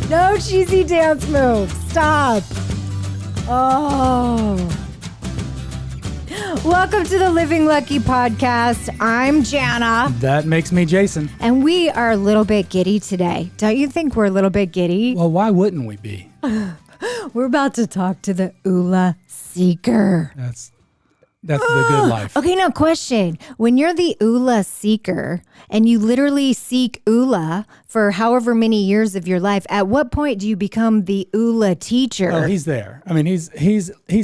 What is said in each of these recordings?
No cheesy dance move. Stop. Oh. Welcome to the Living Lucky podcast. I'm Jana. That makes me Jason. And we are a little bit giddy today. Don't you think we're a little bit giddy? Well, why wouldn't we be? We're about to talk to the Oola seeker. That's the good life. Okay, now question. When you're the Oola seeker and you literally seek Oola for however many years of your life, at what point do you become the Oola teacher? Oh, he's there. I mean, he's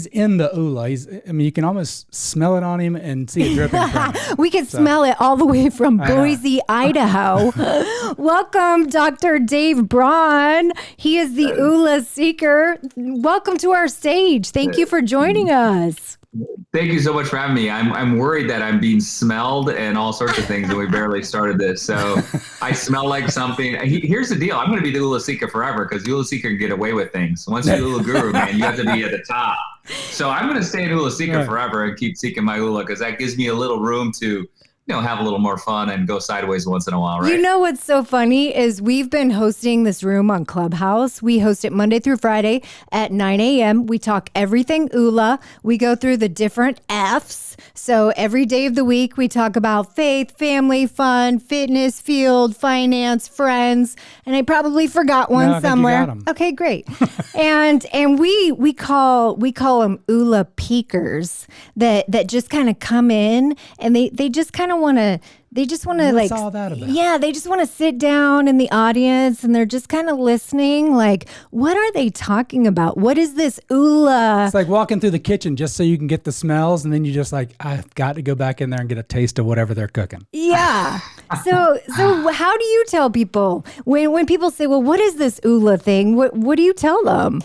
in the Oola. You can almost smell it on him and see it dripping from him. We can smell it all the way from Boise, Idaho. Welcome, Dr. Dave Braun. He is the Oola seeker. Welcome to our stage. Thank you for joining us. Thank you so much for having me. I'm worried that I'm being smelled and all sorts of things, and we barely started this. So I smell like something. Here's the deal. I'm going to be the Oola seeker forever because the Oola seeker can get away with things. Once you're Oola guru, man, you have to be at the top. So I'm going to stay an Oola seeker forever and keep seeking my Oola because that gives me a little room to have a little more fun and go sideways once in a while, right? You know what's so funny is we've been hosting this room on Clubhouse. We host it Monday through Friday at 9 a.m. We talk everything Oola. We go through the different F's. So every day of the week, we talk about faith, family, fun, fitness, field, finance, friends. And I probably forgot one somewhere. You got 'em. Okay, great. and we call them Oola peekers that just kind of come in and they just kind of want to What's all that about? Yeah, they just want to sit down in the audience and they're just kind of listening. Like, what are they talking about? What is this Oola? It's like walking through the kitchen just so you can get the smells, and then you just like, I've got to go back in there and get a taste of whatever they're cooking. Yeah. So how do you tell people when people say, well, what is this Oola thing? What do you tell them?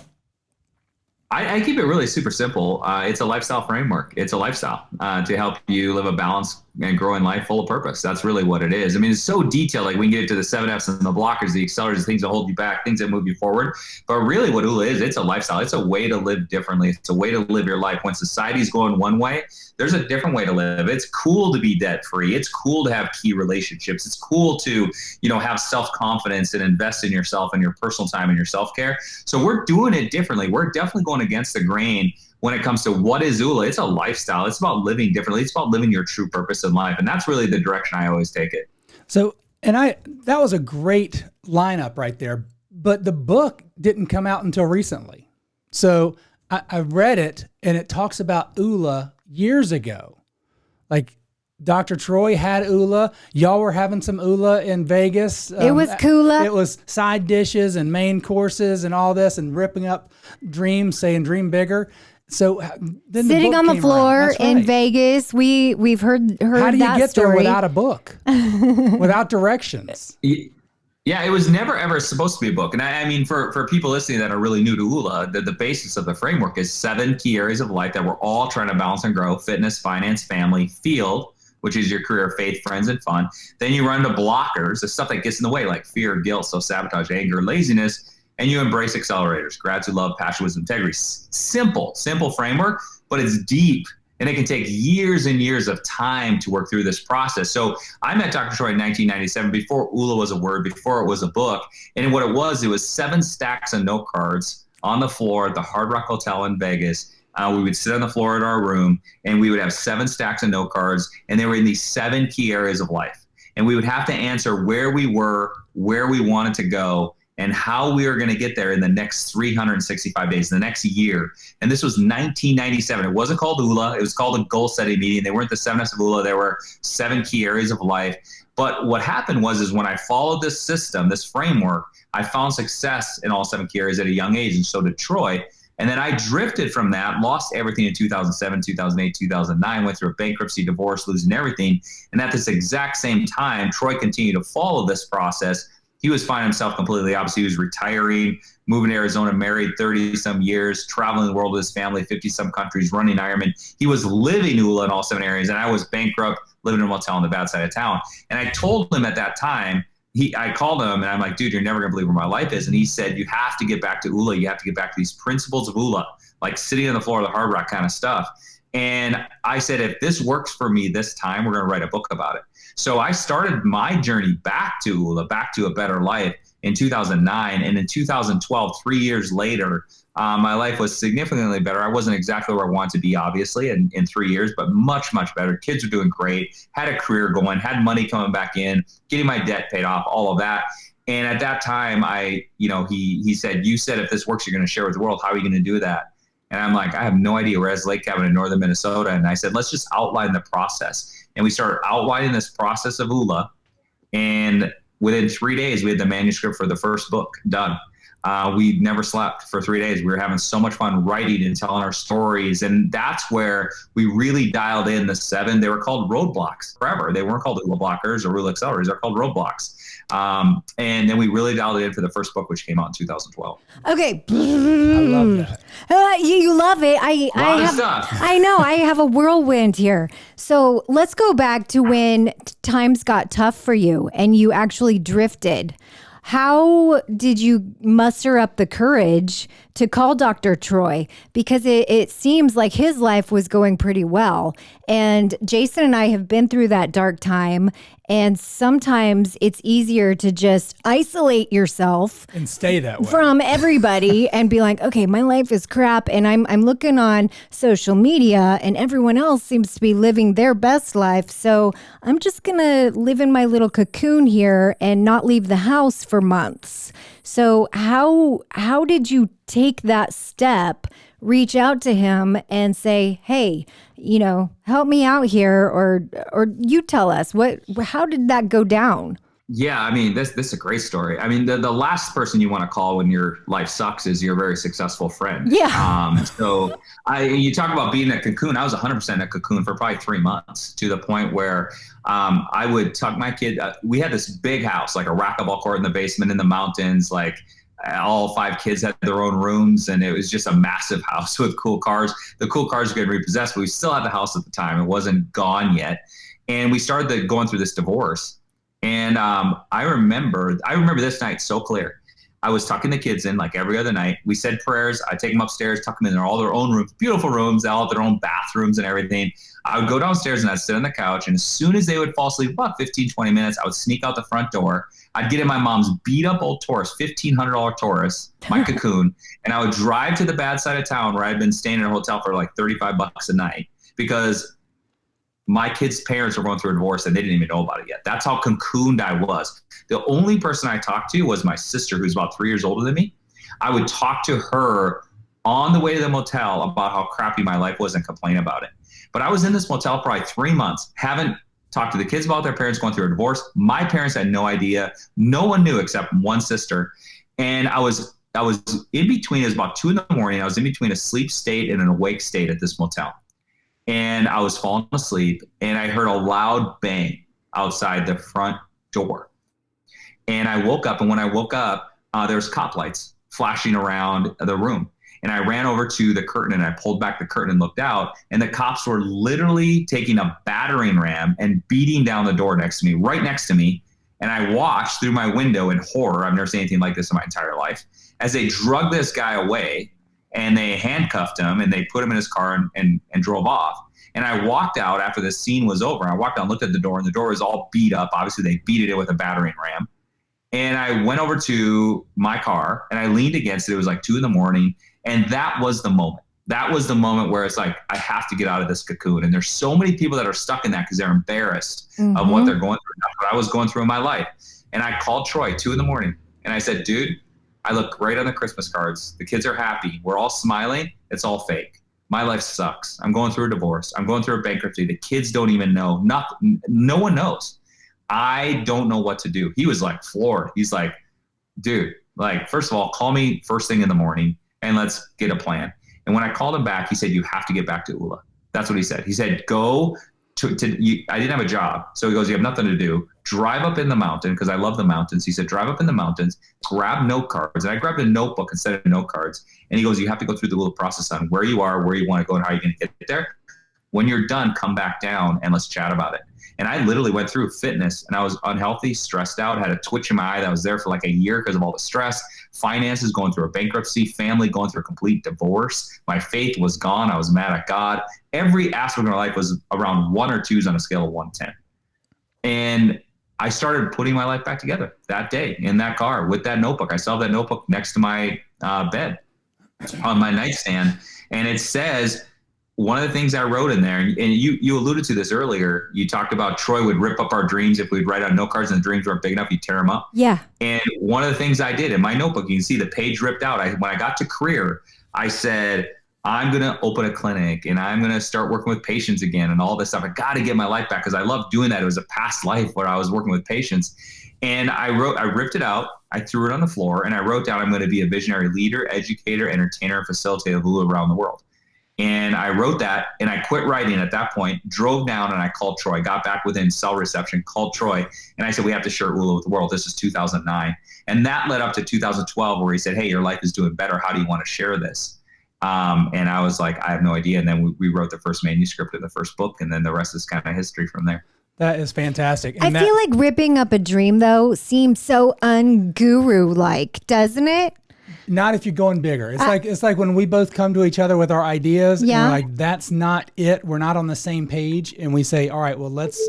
I keep it really super simple. It's a lifestyle framework. It's a lifestyle to help you live a balanced and growing life full of purpose. That's really what it is. I mean, it's so detailed. Like we can get into the 7 F's and the blockers, the accelerators, things that hold you back, things that move you forward. But really what Oola is, it's a lifestyle. It's a way to live differently. It's a way to live your life. When society's going one way, there's a different way to live. It's cool to be debt free. It's cool to have key relationships. It's cool to, have self-confidence and invest in yourself and your personal time and your self-care. So we're doing it differently. We're definitely going against the grain when it comes to what is Oola. It's a lifestyle. It's about living differently. It's about living your true purpose in life. And that's really the direction I always take it. So, that was a great lineup right there, but the book didn't come out until recently. So I read it and it talks about Oola years ago. Like Dr. Troy had Oola. Y'all were having some Oola in Vegas. It was Coola. It was side dishes and main courses and all this and ripping up dreams, saying dream bigger. So then sitting on the floor in Vegas, we've heard How do you that get story. there without a book, without directions? Yeah, it was never ever supposed to be a book. And I mean, for people listening that are really new to Oola, the basis of the framework is 7 key areas of life that we're all trying to balance and grow: fitness, finance, family, field, which is your career, faith, friends, and fun. Then you run to blockers, the stuff that gets in the way, like fear, guilt, self-sabotage, anger, laziness. And you embrace accelerators: gratitude, love, passion, wisdom, integrity. Simple framework, but it's deep. And it can take years and years of time to work through this process. So I met Dr. Troy in 1997, before Oola was a word, before it was a book. And what it was 7 stacks of note cards on the floor at the Hard Rock Hotel in Vegas. We would sit on the floor in our room and we would have 7 stacks of note cards, and they were in these 7 key areas of life. And we would have to answer where we were, where we wanted to go, and how we were going to get there in the next 365 days, the next year. And this was 1997. It wasn't called Oola. It was called a goal setting meeting. They weren't the 7 F's of Oola. There were 7 key areas of life. But what happened was when I followed this system, this framework, I found success in all 7 key areas at a young age, and so did Troy. And then I drifted from that, lost everything in 2007, 2008, 2009, went through a bankruptcy, divorce, losing everything. And at this exact same time, Troy continued to follow this process. He was finding himself completely opposite. He was retiring, moving to Arizona, married 30-some years, traveling the world with his family, 50-some countries, running Ironman. He was living Oola in all 7 areas, and I was bankrupt, living in a motel on the bad side of town. And I told him at that time, I called him, and I'm like, dude, you're never going to believe where my life is. And he said, you have to get back to Oola. You have to get back to these principles of Oola, like sitting on the floor of the Hard Rock kind of stuff. And I said, if this works for me this time, we're going to write a book about it. So I started my journey back to Oola, back to a better life in 2009. And in 2012, 3 years later, my life was significantly better. I wasn't exactly where I wanted to be, obviously, in 3 years, but much, much better. Kids were doing great, had a career going, had money coming back in, getting my debt paid off, all of that. And at that time, he said, you said if this works, you're going to share with the world. How are you going to do that? And I'm like, I have no idea. We're at Lake Cabin in northern Minnesota. And I said, let's just outline the process. And we started outlining this process of Oola. And within 3 days, we had the manuscript for the first book done. We never slept for 3 days. We were having so much fun writing and telling our stories. And that's where we really dialed in the 7. They were called roadblocks forever. They weren't called Oola blockers or Oola accelerators. They're called roadblocks. And then we really dialed it in for the first book, which came out in 2012. Okay. I love that. You love it. I know. I have a whirlwind here. So let's go back to when times got tough for you and you actually drifted. How did you muster up the courage to call Dr. Troy? Because it seems like his life was going pretty well. And Jason and I have been through that dark time. And sometimes it's easier to just isolate yourself And stay that way. from everybody and be like, okay, my life is crap. And I'm looking on social media and everyone else seems to be living their best life. So I'm just going to live in my little cocoon here and not leave the house for months. So how did you take that step, reach out to him and say, hey, help me out here, or you tell us how did that go down? Yeah, I mean, this is a great story. I mean, the last person you want to call when your life sucks is your very successful friend. Yeah. So you talk about being a cocoon. I was 100% in a cocoon for probably 3 months, to the point where I would tuck my kid. We had this big house, like a racquetball court in the basement in the mountains. Like all 5 kids had their own rooms, and it was just a massive house with cool cars. The cool cars were getting repossessed, but we still had the house at the time. It wasn't gone yet. And we started going through this divorce. And I remember this night so clear. I was tucking the kids in like every other night. We said prayers. I take them upstairs, tuck them in all their own rooms, beautiful rooms, all have their own bathrooms and everything. I would go downstairs and I'd sit on the couch. And as soon as they would fall asleep, about 15, 20 minutes, I would sneak out the front door. I'd get in my mom's beat up old Taurus, $1,500 Taurus, my cocoon. And I would drive to the bad side of town where I'd been staying in a hotel for like $35 a night, because my kids' parents were going through a divorce and they didn't even know about it yet. That's how cocooned I was. The only person I talked to was my sister, who's about 3 years older than me. I would talk to her on the way to the motel about how crappy my life was and complain about it. But I was in this motel for like 3 months, haven't talked to the kids about their parents going through a divorce. My parents had no idea. No one knew except one sister. And I was in between. It was about 2 a.m. I was in between a sleep state and an awake state at this motel. And I was falling asleep, and I heard a loud bang outside the front door. And I woke up, and when I woke up, there was cop lights flashing around the room. And I ran over to the curtain, and I pulled back the curtain and looked out, and the cops were literally taking a battering ram and beating down the door next to me, right next to me. And I watched through my window in horror. I've never seen anything like this in my entire life, as they drug this guy away. And they handcuffed him and they put him in his car and drove off. And I walked out after the scene was over. I walked out and looked at the door, and the door was all beat up. Obviously, they beat it in with a battering ram. And I went over to my car and I leaned against it. It was like 2 a.m. And that was the moment. That was the moment where it's like, I have to get out of this cocoon. And there's so many people that are stuck in that because they're embarrassed of what they're going through. That's what I was going through in my life. And I called Troy 2 a.m. and I said, dude, I look great on the Christmas cards. The kids are happy. We're all smiling. It's all fake. My life sucks. I'm going through a divorce. I'm going through a bankruptcy. The kids don't even know. No one knows. I don't know what to do. He was like floored. He's like, dude, like, first of all, call me first thing in the morning and let's get a plan. And when I called him back, he said, you have to get back to Oola. That's what he said. He said, go to I didn't have a job. So he goes, you have nothing to do. Drive up in the mountain, because I love the mountains. He said, drive up in the mountains, grab note cards. And I grabbed a notebook instead of note cards. And he goes, you have to go through the little process on where you are, where you want to go, and how you're going to get there. When you're done, come back down and let's chat about it. And I literally went through fitness, and I was unhealthy, stressed out, had a twitch in my eye that was there for like a year because of all the stress, finances, going through a bankruptcy, family, going through a complete divorce. My faith was gone. I was mad at God. Every aspect of my life was around 1 or 2s on a scale of 1 to 10. And I started putting my life back together that day in that car with that notebook. I still have that notebook next to my bed on my nightstand. And it says, one of the things I wrote in there, and you alluded to this earlier, you talked about Troy would rip up our dreams if we'd write out note cards and the dreams weren't big enough, he'd tear them up. Yeah. And one of the things I did in my notebook, you can see the page ripped out. When I got to career, I said, I'm going to open a clinic and I'm going to start working with patients again and all this stuff. I got to get my life back because I love doing that. It was a past life where I was working with patients. And I ripped it out. I threw it on the floor and I wrote down, I'm going to be a visionary leader, educator, entertainer, facilitator of Oola around the world. And I wrote that and I quit writing at that point, drove down and I called Troy, got back within cell reception, called Troy. And I said, we have to share Oola with the world. This is 2009. And that led up to 2012 where he said, hey, your life is doing better. How do you want to share this? And I was like, I have no idea. And then we wrote the first manuscript of the first book. And then the rest is kind of history from there. That is fantastic. And I feel like ripping up a dream, though, seems so unguru-like, doesn't it? Not if you're going bigger. It's like when we both come to each other with our ideas. Yeah. And we're like, that's not it. We're not on the same page. And we say, all right, well, let's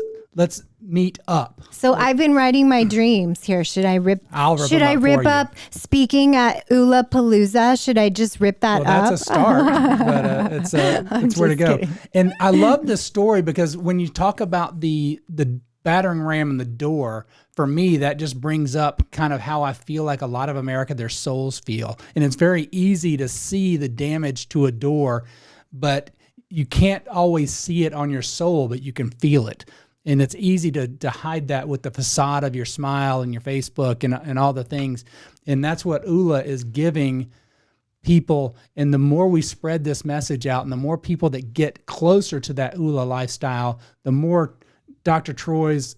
meet up. So I've been writing my dreams here. Should I rip? Should I rip up speaking at Oola Palooza? Should I just rip that up? That's a start, but it's where to go. Kidding. And I love this story because when you talk about the battering ram in the door, for me, that just brings up kind of how I feel like a lot of America, their souls feel. And it's very easy to see the damage to a door, but you can't always see it on your soul, but you can feel it. And it's easy to hide that with the facade of your smile and your Facebook and all the things. And that's what Oola is giving people. And the more we spread this message out and the more people that get closer to that Oola lifestyle, the more Dr. Troy's,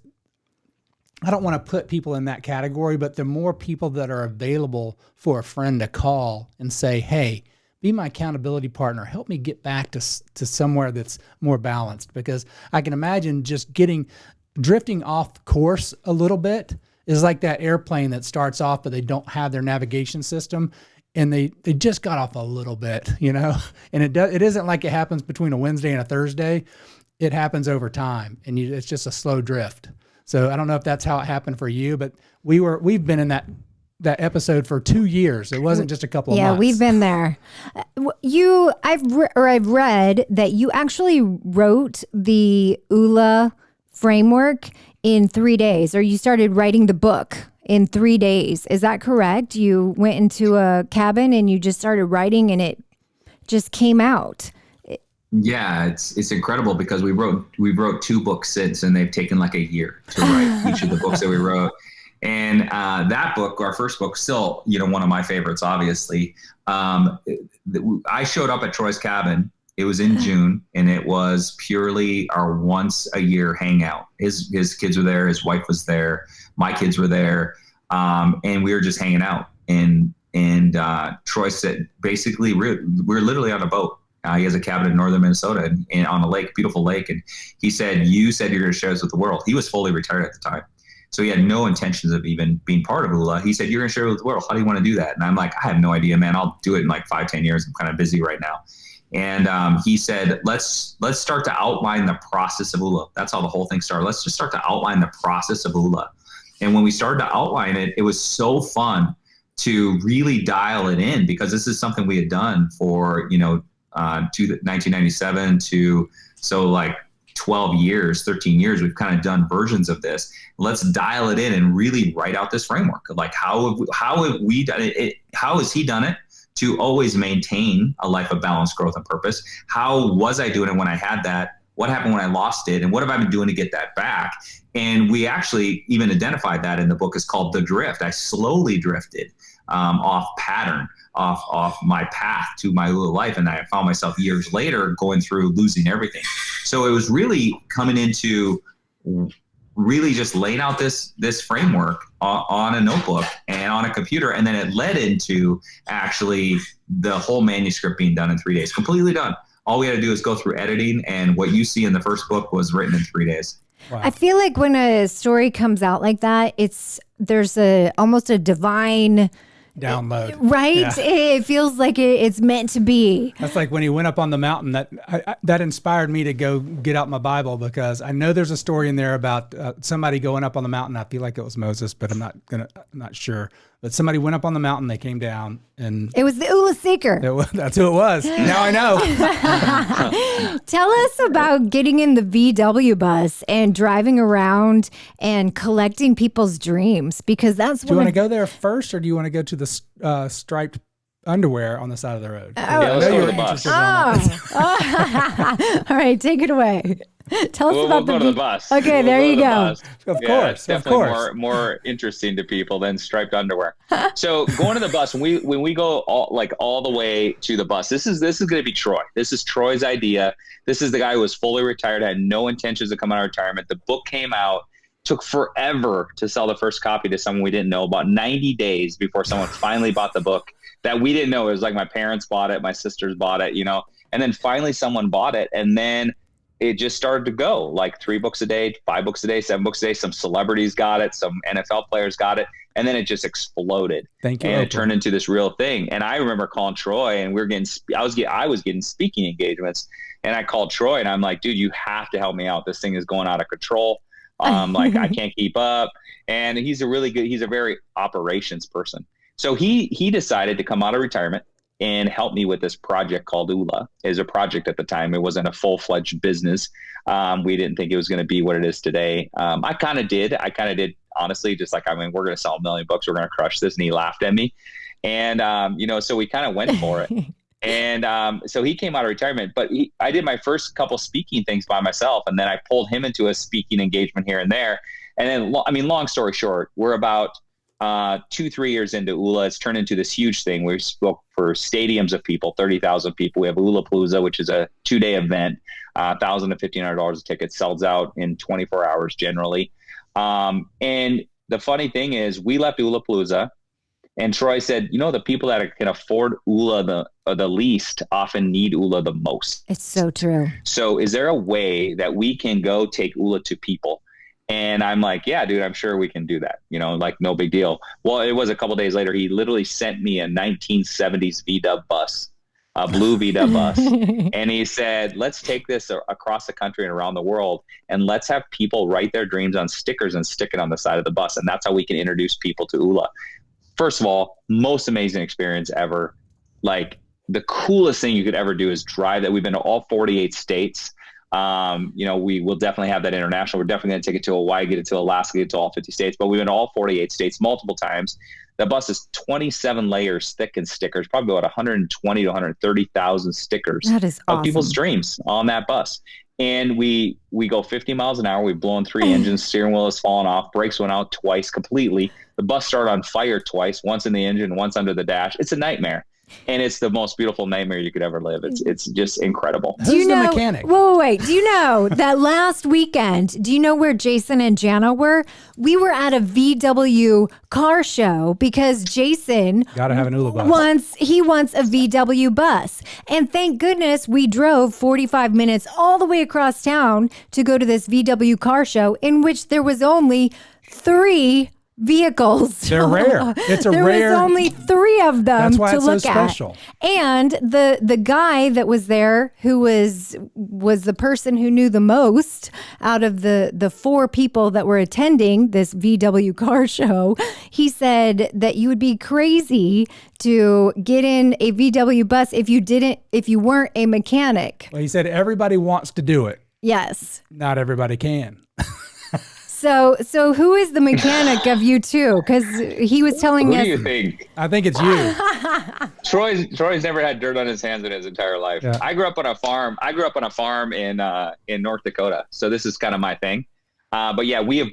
I don't want to put people in that category, but the more people that are available for a friend to call and say, hey, be my accountability partner. Help me get back to somewhere that's more balanced. Because I can imagine just drifting off course a little bit is like that airplane that starts off, but they don't have their navigation system. And they just got off a little bit, and it isn't like it happens between a Wednesday and a Thursday. It happens over time, and it's just a slow drift. So I don't know if that's how it happened for you, but we've been in that episode for 2 years. It wasn't just a couple of months. Yeah, we've been there. I've read that you actually wrote the Oola framework in 3 days, or you started writing the book in 3 days. Is that correct? You went into a cabin and you just started writing and it just came out. Yeah, it's incredible because we wrote 2 books since, and they've taken like a year to write each of the books that we wrote. And that book, our first book, still, one of my favorites, obviously. I showed up at Troy's cabin. It was in June, and it was purely our once a year hangout. His kids were there. His wife was there. My kids were there. And we were just hanging out. And Troy said, basically, we're literally on a boat. He has a cabin in northern Minnesota and on a lake, beautiful lake. And he said, you said you're going to share this with the world. He was fully retired at the time. So he had no intentions of even being part of Oola. He said, you're going to share it with the world. How do you want to do that? And I'm like, I have no idea, man. I'll do it in like 5-10 years. I'm kind of busy right now. And he said, let's start to outline the process of Oola. That's how the whole thing started. Let's just start to outline the process of Oola. And when we started to outline it, it was so fun to really dial it in because this is something we had done for, to 1997 to so like 12 years, 13 years, we've kind of done versions of this. Let's dial it in and really write out this framework. Like how have we done it? How has he done it to always maintain a life of balance, growth, and purpose? How was I doing it when I had that? What happened when I lost it? And what have I been doing to get that back? And we actually even identified that in the book. Is called The Drift. I slowly drifted off pattern, off my path to my Oola life. And I found myself years later going through losing everything. So it was really coming into really just laying out this framework on a notebook and on a computer. And then it led into actually the whole manuscript being done in 3 days, completely done. All we had to do is go through editing. And what you see in the first book was written in 3 days. Wow. I feel like when a story comes out like that, there's almost a divine Download. right. Yeah. It feels like it's meant to be. That's like when he went up on the mountain. That inspired me to go get out my Bible, because I know there's a story in there about somebody going up on the mountain. I feel like it was Moses, but I'm not sure. But somebody went up on the mountain. They came down, and It was the Oola Seeker. that's who it was. Now I know. Tell us about getting in the VW bus and driving around and collecting people's dreams, because that's Do you want to go there first, or do you want to go to the striped underwear on the side of the road? Yeah, let's go to the bus. All right, take it away. Tell us We'll about go to the bus. Okay, We'll there go you to the go. bus. Of Yeah, course, it's definitely of course. more interesting to people than striped underwear. So going to the bus, when we go all the way to the bus, this is going to be Troy. This is Troy's idea. This is the guy who was fully retired, had no intentions of coming out of retirement. The book came out, took forever to sell the first copy to someone we didn't know, about 90 days before someone finally bought the book that we didn't know. It was like my parents bought it, my sisters bought it, and then finally someone bought it, and then it just started to go, like 3 books a day, 5 books a day, 7 books a day. Some celebrities got it, some NFL players got it, and then it just exploded. Thank you. And it turned into this real thing. And I remember calling Troy, and I was getting speaking engagements, and I called Troy, and I'm like, dude, you have to help me out. This thing is going out of control. Like I can't keep up. And he's a very operations person. So he decided to come out of retirement and help me with this project called Oola. It was a project at the time. It wasn't a full-fledged business. We didn't think it was going to be what it is today. I kind of did, honestly, just like, we're going to sell 1 million books. We're going to crush this. And he laughed at me. And, so we kind of went for it. And so he came out of retirement, but I did my first couple speaking things by myself. And then I pulled him into a speaking engagement here and there. And then, long story short, we're about 2-3 years into Oola. It's turned into this huge thing. We spoke for stadiums of people, 30,000 people. We have Oola Palooza, which is a 2-day event, $1,000 to $1,500 a ticket, sells out in 24 hours generally. And the funny thing is, we left Oola Palooza, and Troy said, the people that can afford Oola the least often need Oola the most. It's so true. So is there a way that we can go take Oola to people? And I'm like, yeah, dude, I'm sure we can do that. No big deal. Well, it was a couple days later. He literally sent me a 1970s VW bus, a blue VW bus. And he said, let's take this across the country and around the world, and let's have people write their dreams on stickers and stick it on the side of the bus. And that's how we can introduce people to Oola. First of all, most amazing experience ever. Like, the coolest thing you could ever do is drive that. We've been to all 48 states. We will definitely have that international. We're definitely going to take it to Hawaii, get it to Alaska, get it to all 50 states, but we've been to all 48 states multiple times. The bus is 27 layers thick in stickers, probably about 120 to 130,000 stickers That is of awesome. people's dreams on that bus. And we go 50 miles an hour. We've blown 3 engines. Steering wheel has fallen off. Brakes went out twice completely. The bus started on fire twice, once in the engine, once under the dash. It's a nightmare. And it's the most beautiful nightmare you could ever live. It's just incredible. Who's the mechanic? Wait. Do you know that last weekend, do you know where Jason and Jana were? We were at a VW car show because Jason Gotta have an Oola bus. wants a VW bus. And thank goodness we drove 45 minutes all the way across town to go to this VW car show, in which there was only 3 vehicles. They're rare. It's a there rare. was only 3 of them That's why to it's so look special. at. And the guy that was there, who was the person who knew the most out of the 4 people that were attending this VW car show, he said that you would be crazy to get in a VW bus if you weren't a mechanic. Well, he said everybody wants to do it. Yes. Not everybody can. So who is the mechanic of you two? Because he was telling Who us. do you think? I think it's you. Troy's never had dirt on his hands in his entire life. Yeah. I grew up on a farm in North Dakota, so this is kind of my thing. But yeah, we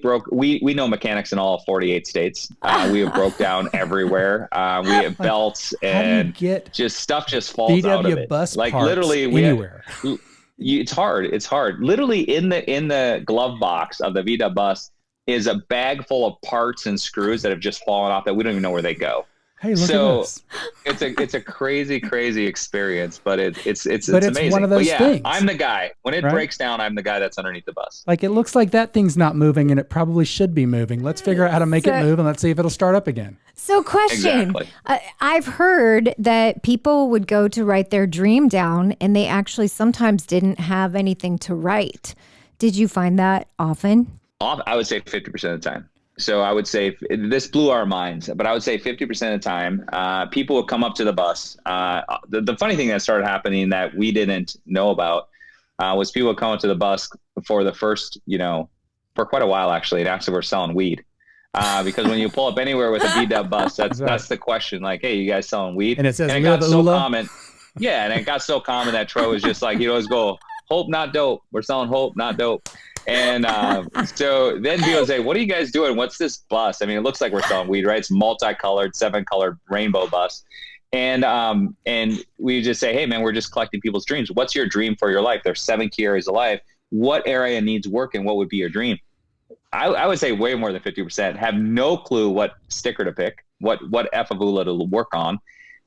know mechanics in all 48 states. We have broke down everywhere. We have belts and just stuff just falls out of VW it. bus Like parts literally anywhere. It's hard. Literally in the glove box of the VW bus is a bag full of parts and screws that have just fallen off that we don't even know where they go. Hey, look So at this. it's a crazy experience, but it's But it's amazing. one of those but yeah, things, I'm the guy. When it right? breaks down, I'm the guy that's underneath the bus. Like it looks like that thing's not moving and it probably should be moving. Let's figure out how to make it move and let's see if it'll start up again. So question, Exactly. I've heard that people would go to write their dream down and they actually sometimes didn't have anything to write. Did you find that often? I would say 50% of the time. So I would say this blew our minds, but I would say 50% of the time, people would come up to the bus. The funny thing that started happening that we didn't know about was people would come up to the bus for the first, for quite a while actually, and actually we're selling weed. Because when you pull up anywhere with a beat up bus, that's the question. Like, hey, you guys selling weed? And it says, it got so Oola. common. Yeah, and it got so common that Troy was just like, he'd always go, hope, not dope. We're selling hope, not dope. And so then people say, what are you guys doing? What's this bus? I mean, it looks like we're selling weed, right? It's multicolored, 7-colored rainbow bus. And we just say, hey, man, we're just collecting people's dreams. What's your dream for your life? There's 7 key areas of life. What area needs work and what would be your dream? I would say way more than 50% have no clue what sticker to pick, what F of Oola to work on.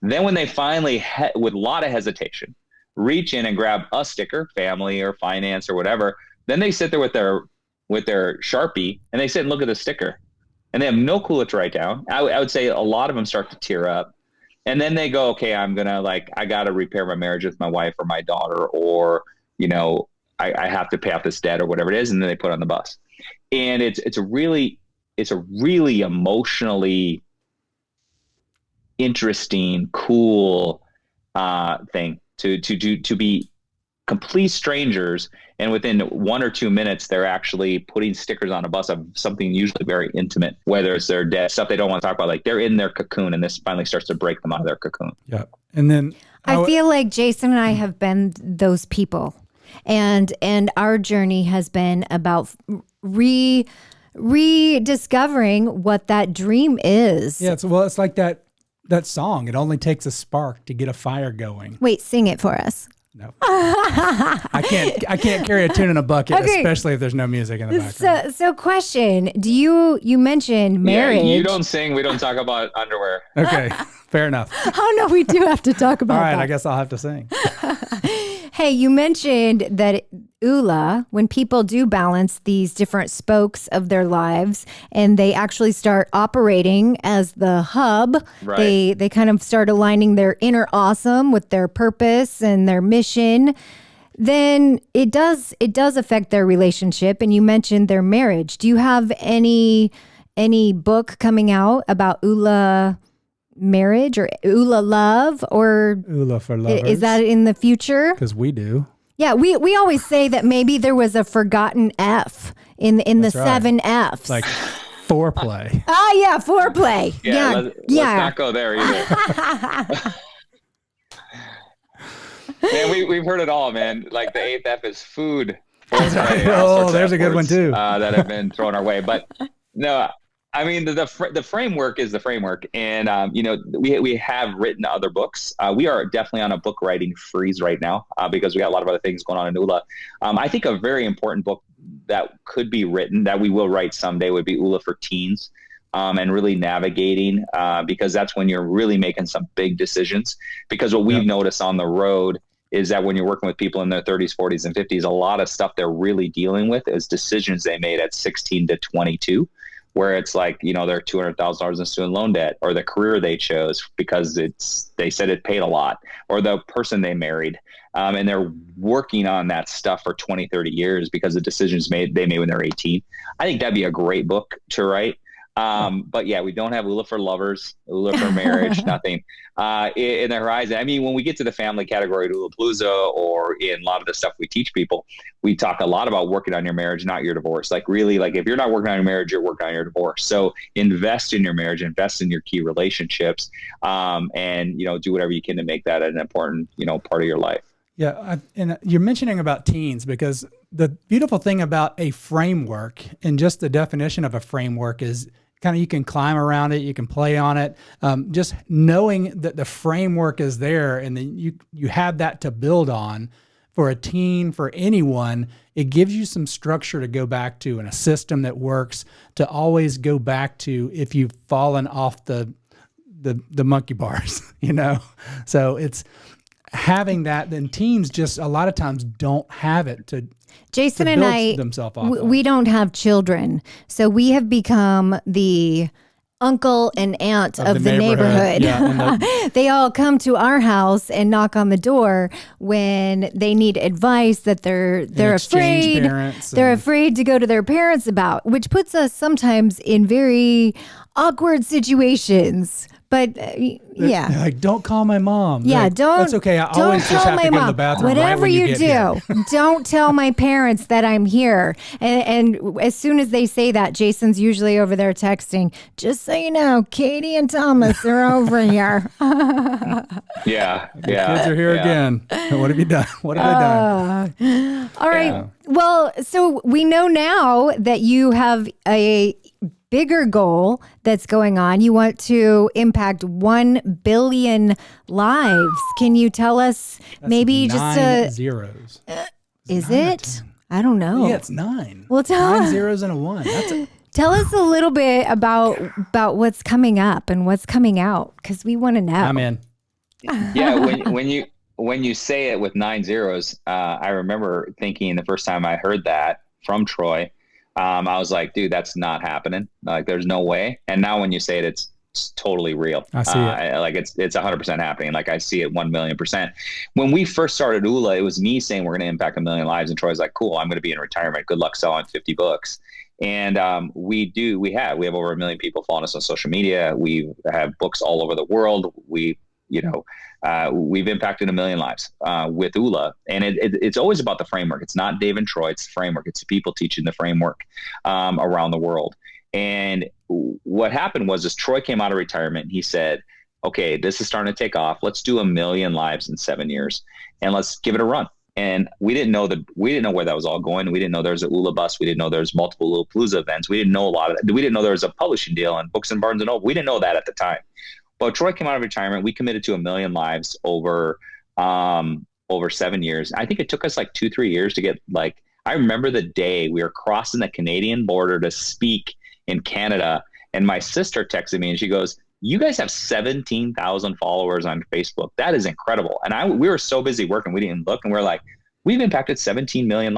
Then when they finally, with a lot of hesitation, reach in and grab a sticker, family or finance or whatever, then they sit there with their Sharpie and they sit and look at the sticker and they have no clue what to write down. I would say a lot of them start to tear up. And then they go, okay, I got to repair my marriage with my wife or my daughter, or, I have to pay off this debt or whatever it is. And then they put it on the bus. And it's a really emotionally interesting, cool thing to be complete strangers, and within 1 or 2 minutes they're actually putting stickers on a bus of something usually very intimate, whether it's their debt, stuff they don't want to talk about. Like they're in their cocoon and this finally starts to break them out of their cocoon. Yeah. And then I feel like Jason and I have been those people, and our journey has been about rediscovering what that dream is. Yeah, it's like that song. It only takes a spark to get a fire going. Wait, sing it for us. No, I can't carry a tune in a bucket, Okay. Especially if there's no music in the background. So question, you mentioned marriage. Yeah, you don't sing, we don't talk about underwear. Okay, fair enough. Oh no, we do have to talk about All right, that. I guess I'll have to sing. Hey, you mentioned that Oola, when people do balance these different spokes of their lives and they actually start operating as the hub, Right. they kind of start aligning their inner awesome with their purpose and their mission, then it does affect their relationship. And you mentioned their marriage. Do you have any book coming out about Oola marriage or Oola love, or Oola for lovers. is that in the future? Because we do. Yeah, we always say that maybe there was a forgotten F in the That's right. 7 Fs. Like foreplay. yeah, foreplay. Let's not go there either. Man, we've heard it all, man. Like the 8th F is food. There's a good one too. That have been thrown our way. But no, I mean, the framework is the framework. And, we have written other books. We are definitely on a book writing freeze right now because we got a lot of other things going on in Oola. I think a very important book that could be written, that we will write someday, would be Oola for Teens. And really navigating, because that's when you're really making some big decisions. Because what we've noticed on the road is that when you're working with people in their 30s, 40s, and 50s, a lot of stuff they're really dealing with is decisions they made at 16 to 22, where it's like, they're $200,000 in student loan debt, or the career they chose because they said it paid a lot, or the person they married. And they're working on that stuff for 20, 30 years because the decisions they made when they're 18. I think that'd be a great book to write. But yeah, we don't have Oola for lovers, Oola for marriage, nothing in the horizon. I mean, when we get to the family category at Oolapalooza, or in a lot of the stuff we teach people, we talk a lot about working on your marriage, not your divorce. Like really, like if you're not working on your marriage, you're working on your divorce. So invest in your marriage, invest in your key relationships, and do whatever you can to make that an important part of your life. Yeah, and you're mentioning about teens, because the beautiful thing about a framework, and just the definition of a framework, is kind of you can climb around it, you can play on it. Just knowing that the framework is there, and then you have that to build on for a teen, for anyone, it gives you some structure to go back to, and a system that works to always go back to if you've fallen off the the monkey bars, So it's having that. Then teens just a lot of times don't have it to. Jason to and build I, themselves off of. we don't have children, so we have become the uncle and aunt of the neighborhood. Yeah, they all come to our house and knock on the door when they need advice that they're afraid. They're afraid to go to their parents about, which puts us sometimes in very awkward situations. But yeah, like, don't call my mom. Yeah, like, don't. That's okay. I always just have to go to the bathroom. Whatever right when you do, don't tell my parents that I'm here. And as soon as they say that, Jason's usually over there texting. Just so you know, Katie and Thomas are over here. Yeah. The kids are here again. What have you done? What have I done? All right. Well, so we know now that you have a bigger goal that's going on. You want to impact 1 billion lives. Can you tell us maybe just nine zeros? Is it? I don't know. Yeah, it's 9. Well, nine zeros and a 1. Tell us a little bit about what's coming up and what's coming out, because we want to know. I'm in. Yeah, when you say it with 9 zeros, I remember thinking the first time I heard that from Troy, I was like, dude, that's not happening. Like, there's no way. And now when you say it, it's totally real. I see it. Like it's 100% happening. Like, I see it 1,000,000%. When we first started Oola, it was me saying we're going to impact 1 million lives. And Troy's like, cool, I'm going to be in retirement. Good luck selling 50 books. And we have over 1 million people following us on social media. We have books all over the world. We've impacted 1 million lives with Oola. And it's always about the framework. It's not Dave and Troy, it's the framework. It's the people teaching the framework around the world. And what happened was Troy came out of retirement and he said, okay, this is starting to take off. Let's do 1 million lives in 7 years and let's give it a run. And we didn't know where that was all going. We didn't know there was a Oola bus. We didn't know there was multiple Oola events. We didn't know a lot of that. We didn't know there was a publishing deal on Books and Barnes and Noble. We didn't know that at the time. But Troy came out of retirement. We committed to 1 million lives over 7 years. I think it took us like 2-3 years to get I remember the day we were crossing the Canadian border to speak in Canada. And my sister texted me and she goes, you guys have 17,000 followers on Facebook. That is incredible. And we were so busy working, we didn't look. And we're like, we've impacted 17,000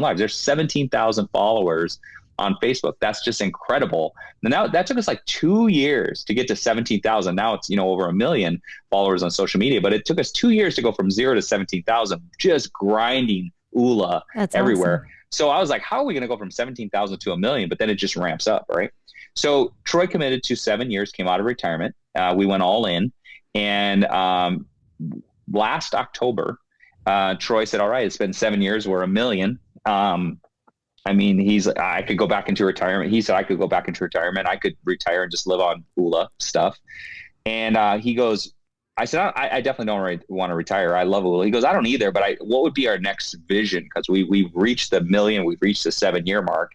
lives. There's 17,000 followers on Facebook. That's just incredible. Now that took us like 2 years to get to 17,000. Now it's, over 1 million followers on social media, but it took us 2 years to go from 0 to 17,000, just grinding Oola everywhere. Awesome. So I was like, how are we going to go from 17,000 to 1 million? But then it just ramps up, right? So Troy committed to 7 years, came out of retirement. We went all in. And last October, Troy said, all right, it's been 7 years. We're 1 million. I could go back into retirement. He said I could go back into retirement. I could retire and just live on Oola stuff. And he goes, I said, I definitely don't want to retire. I love Oola. He goes, I don't either, but what would be our next vision? Because we've reached the 1 million, we've reached the 7 year mark.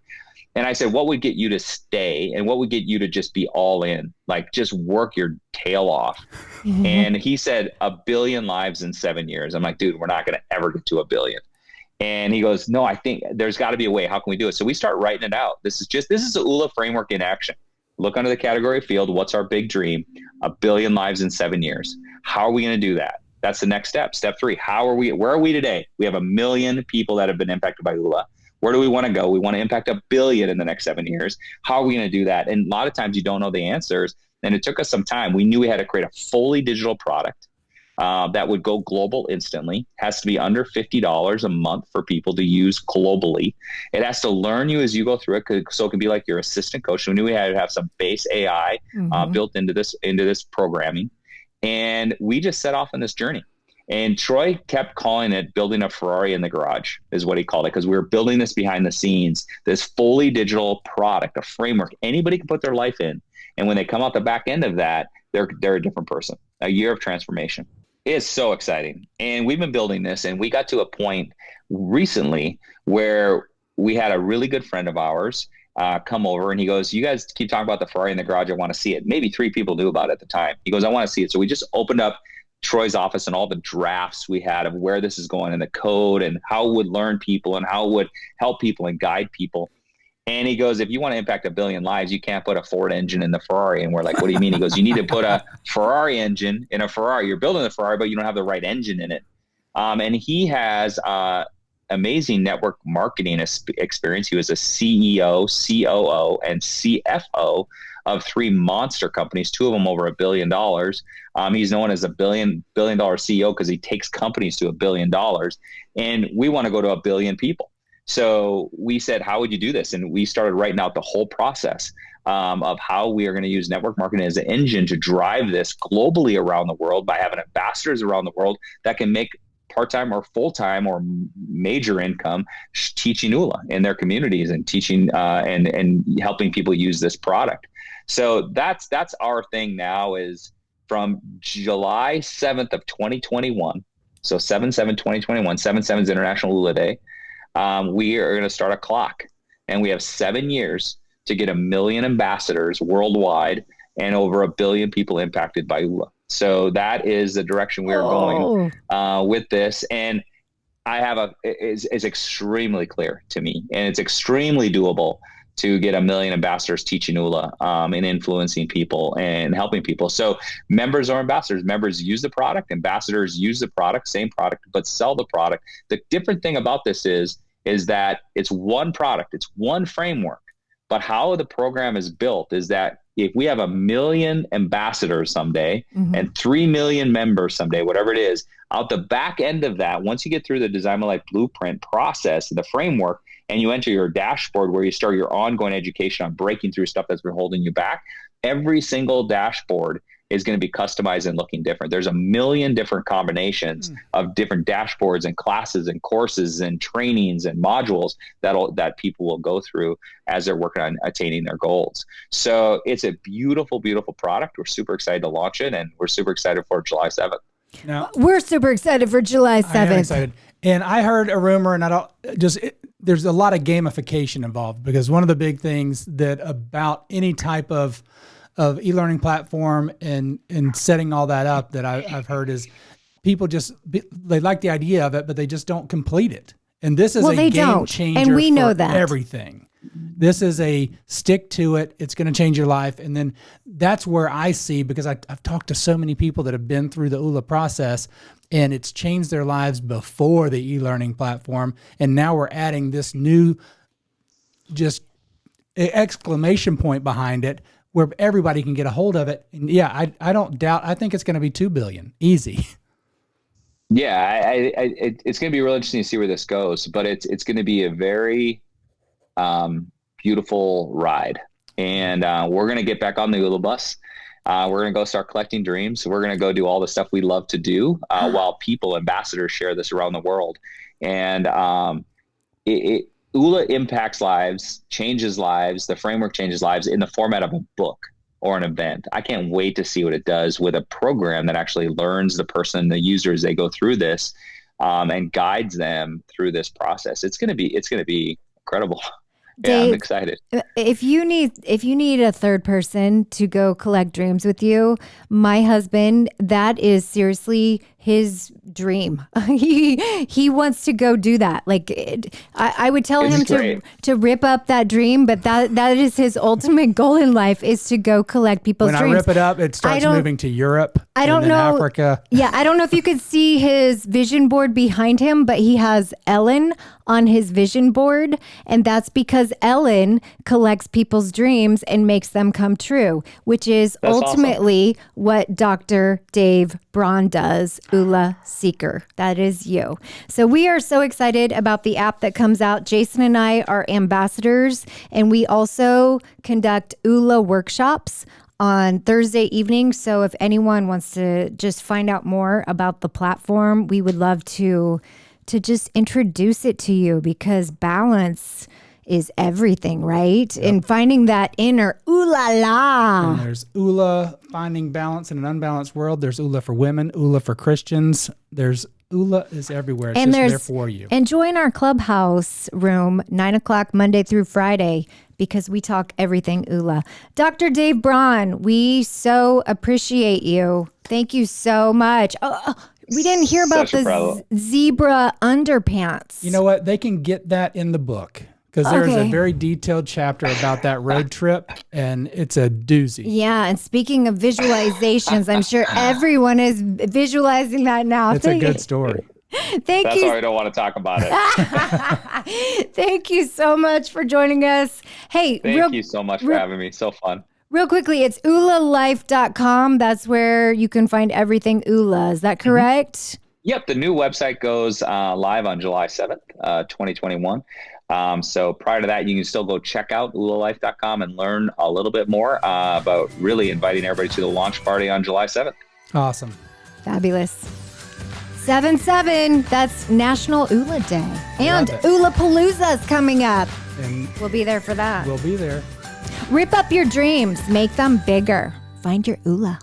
And I said, what would get you to stay? And what would get you to just be all in? Like, just work your tail off. Mm-hmm. And he said, 1 billion lives in 7 years. I'm like, dude, we're not going to ever get to 1 billion. And he goes, no, I think there's got to be a way. How can we do it? So we start writing it out. This is the Oola framework in action. Look under the category field. What's our big dream? 1 billion lives in 7 years. How are we going to do that? That's the next step. Step 3. Where are we today? We have 1 million people that have been impacted by Oola. Where do we want to go? We want to impact 1 billion in the next 7 years. How are we going to do that? And a lot of times you don't know the answers. And it took us some time. We knew we had to create a fully digital product that would go global instantly. Has to be under $50 a month for people to use globally. It has to learn you as you go through it, so it can be like your assistant coach. We knew we had to have some base AI built into this programming. And we just set off on this journey. And Troy kept calling it building a Ferrari in the garage, is what he called it, because we were building this behind the scenes, this fully digital product, a framework anybody can put their life in. And when they come out the back end of that, they're a different person, a year of transformation. It is so exciting. And we've been building this, and we got to a point recently where we had a really good friend of ours come over, and he goes, you guys keep talking about the Ferrari in the garage. I want to see it. Maybe 3 people knew about it at the time. He goes, I want to see it. So we just opened up Troy's office and all the drafts we had of where this is going and the code and how it would learn people and how it would help people and guide people. And he goes, if you want to impact 1 billion lives, you can't put a Ford engine in the Ferrari. And we're like, what do you mean? He goes, you need to put a Ferrari engine in a Ferrari. You're building the Ferrari, but you don't have the right engine in it. And he has amazing network marketing experience. He was a CEO, COO, and CFO of 3 monster companies, 2 of them over $1 billion. He's known as a billion dollar CEO because he takes companies to $1 billion. And we want to go to 1 billion people. So we said, how would you do this? And we started writing out the whole process of how we are going to use network marketing as an engine to drive this globally around the world by having ambassadors around the world that can make part-time or full-time or major income teaching Oola in their communities and teaching and helping people use this product. So that's our thing now is from July 7th of 2021. So 7/7/2021, 7/7 is International Oola Day. We are going to start a clock, and we have 7 years to get 1 million ambassadors worldwide and over 1 billion people impacted by Oola. So that is the direction we are going with this. And I have it's extremely clear to me, and it's extremely doable to get 1 million ambassadors teaching Oola and influencing people and helping people. So members are ambassadors. Members use the product. Ambassadors use the product, same product, but sell the product. The different thing about this is that it's one product, it's one framework. But how the program is built is that if we have 1 million ambassadors someday and 3 million members someday, whatever it is, out the back end of that, once you get through the Design My Life blueprint process, the framework, and you enter your dashboard where you start your ongoing education on breaking through stuff that's been holding you back, every single dashboard is going to be customized and looking different. There's 1 million different combinations of different dashboards and classes and courses and trainings and modules that people will go through as they're working on attaining their goals. So it's a beautiful, beautiful product. We're super excited to launch it, and we're super excited for July 7th. Now, we're super excited for July 7th. I am excited. And I heard a rumor, and there's a lot of gamification involved, because one of the big things that about any type of e-learning platform and setting all that up that I've heard is people they like the idea of it, but they just don't complete it. And this is a game changer, and we know for that. Everything. This is a stick to it. It's going to change your life. And then that's where I see, because I've talked to so many people that have been through the Oola process, and it's changed their lives before the e-learning platform. And now we're adding this new just exclamation point behind it where everybody can get a hold of it. And yeah, I don't doubt, I think it's going to be 2 billion. Easy. Yeah, it's going to be real interesting to see where this goes, but it's going to be a very beautiful ride. And we're going to get back on the Oola bus. We're going to go start collecting dreams. We're going to go do all the stuff we love to do while ambassadors share this around the world. And Oola impacts lives, changes lives. The framework changes lives in the format of a book or an event. I can't wait to see what it does with a program that actually learns the person, the user, as they go through this and guides them through this process. It's going to be incredible. Dave, yeah, I'm excited. If you need a third person to go collect dreams with you, my husband, that is seriously his dream. He wants to go do that. Like I would tell him to rip up that dream, but that is his ultimate goal in life, is to go collect people's dreams. When I rip it up, it starts moving to Europe. I don't know. Africa. Yeah, I don't know if you could see his vision board behind him, but he has Ellen on his vision board, and that's because Ellen collects people's dreams and makes them come true, which is ultimately what Dr. Dave Braun does, Oola Seeker. That is you. So we are so excited about the app that comes out. Jason and I are ambassadors, and we also conduct Oola workshops on Thursday evening. So if anyone wants to just find out more about the platform, we would love to just introduce it to you, because balance is everything, right? Yep. And finding that inner ooh la la. And there's Oola, finding balance in an unbalanced world. There's Oola for women, Oola for Christians. There's Oola is everywhere. It's just there for you. And join our clubhouse room, 9:00 Monday through Friday, because we talk everything Oola. Dr. Dave Braun, we so appreciate you. Thank you so much. We didn't hear about the zebra underpants. You know what? They can get that in the book, because there's Okay. a very detailed chapter about that road trip, and it's a doozy. Yeah, and speaking of visualizations, I'm sure everyone is visualizing that now. It's a good story. Thank That's you. why I don't want to talk about it. Thank you so much for joining us. Hey, Thank you so much for having me. So fun. real quickly, it's oolalife.com. That's where you can find everything Oola. Is that correct? Yep. The new website goes live on July 7th, 2021. So prior to that, you can still go check out oolalife.com and learn a little bit more about really inviting everybody to the launch party on July 7th. Awesome. Fabulous. 7/7, that's National Oola Day. And Love it. Oola Palooza is coming up. And We'll be there for that. we'll be there. Rip up your dreams, make them bigger. Find your Oola.